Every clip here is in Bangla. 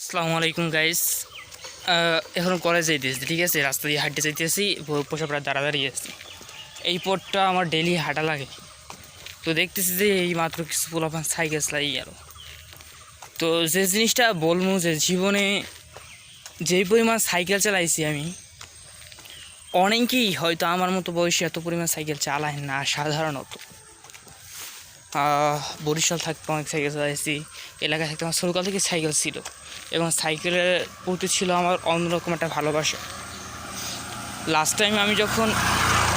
আসসালামু আলাইকুম গাইস। এখন কলেজ যাইতেছি, ঠিক আছে। রাস্তা দিয়ে হাঁটতে যাইতেছি, পোষা প্রায় দাঁড়িয়ে আছি। এই পথটা আমার ডেলি হাঁটা লাগে। তো দেখতেছি যে এই মাত্র কিছু পোলাপান সাইকেল চালাই আরও। তো যে জিনিসটা বলবো যে জীবনে যেই পরিমাণ সাইকেল চালাইছি আমি, অনেকেই হয়তো আমার মতো বয়সে এত পরিমাণ সাইকেল চালায় না সাধারণত। বরিশাল থাকতে অনেক সাইকেল চালাইছি, এলাকায় থাকতে আমার ছোটকাল থেকে সাইকেল ছিল এবং সাইকেলের প্রতি ছিল আমার অন্যরকম একটা ভালোবাসা। লাস্ট টাইম আমি যখন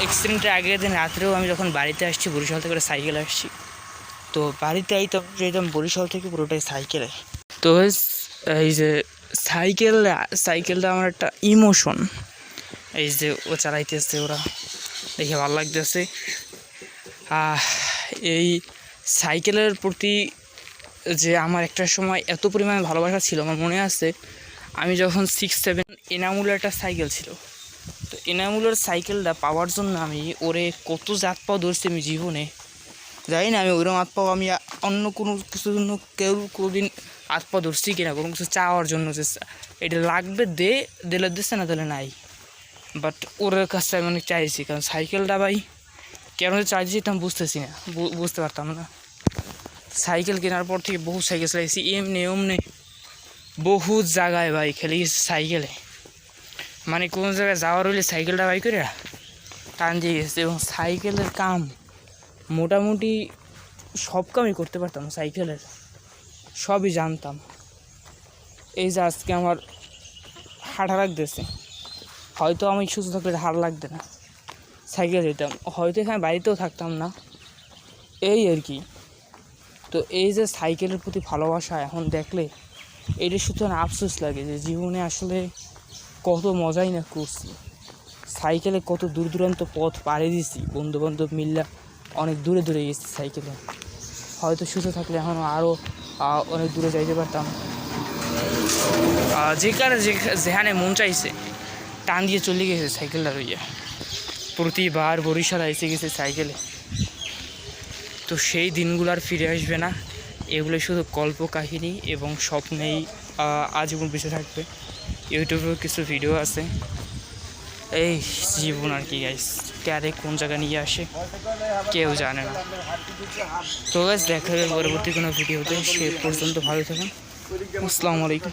অ্যাক্সিডেন্টের আগের দিন রাত্রেও আমি যখন বাড়িতে আসছি বরিশাল থেকে সাইকেল আসছি, তো বাড়িতে যেতাম বরিশাল থেকে পুরোটাই সাইকেলে। তো এই যে সাইকেলটা আমার একটা ইমোশন। এই যে ও চালাইতেছে, ওরা দেখে ভালো লাগতেছে। এই সাইকেলের প্রতি যে আমার একটা সময় এত পরিমাণে ভালোবাসা ছিল, আমার মনে আছে আমি যখন 6-7 এনামুলের একটা সাইকেল ছিল। তো এনামুলের সাইকেলটা পাওয়ার জন্য আমি ওরে কত জাত পাও ধরছি আমি জীবনে জানি না। আমি ওইরকম হাত পাও আমি অন্য কোনো কিছুর জন্য কোনোদিন হাত পা ধরছি কিনা, কোনো কিছু চাওয়ার জন্য যে এটা লাগবে দিলে দিচ্ছে, না দিলে নাই। বাট ওর কাছটা আমি অনেক চাইছি, কারণ সাইকেলটা ভাই কেন চাইছি আমি বুঝতে পারতাম না। সাইকেল কেনার পর থেকে বহু সাইকেল চালাইছি, এমনি বহু জায়গায় ভাই খেলে গেছি সাইকেলে। মানে কোনো জায়গায় যাওয়ার হলে সাইকেলটা বাই করে টান দিয়ে গেছে। এবং সাইকেলের কাম মোটামুটি সব কামই করতে পারতাম, সাইকেলের সবই জানতাম। এই যে আজকে আমার হাঁটা লাগতেছে, হয়তো আমি সুস্থ থাকলে হাড় লাগবে না, সাইকেল যেতাম, হয়তো এখানে বাড়িতেও থাকতাম না, এই আর কি। তো এই যে সাইকেলের প্রতি ভালোবাসা এখন দেখলে এটা শুধু আফসোস লাগে যে জীবনে আসলে কত মজাই না করছি। সাইকেলে কত দূর দূরান্ত পথ পাড়ি দিছি, বন্ধুবান্ধব মিল্লা অনেক দূরে গেছি সাইকেলে। হয়তো সুস্থ থাকলে এখনও আরও অনেক দূরে যাইতে পারতাম। যেখানে মন চাইছে টান দিয়ে চলে গেছে সাইকেলটা রইয়া। প্রতিবার বরিশাল এসে গেছে সাইকেলে। তো সেই দিনগুলো আর ফিরে আসবে না, এগুলো শুধু কল্প কাহিনী এবং স্বপ্নেই আজীবন বেঁচে থাকবে। ইউটিউবেও কিছু ভিডিও আছে, এই জীবন আর কি গাইস, ক্যারে কোন জায়গায় নিয়ে আসে কেউ জানে না। তো গাইস দেখা হবে পরবর্তী কোনো ভিডিওতে, সে পর্যন্ত ভালো থাকুন। আসসালামু আলাইকুম।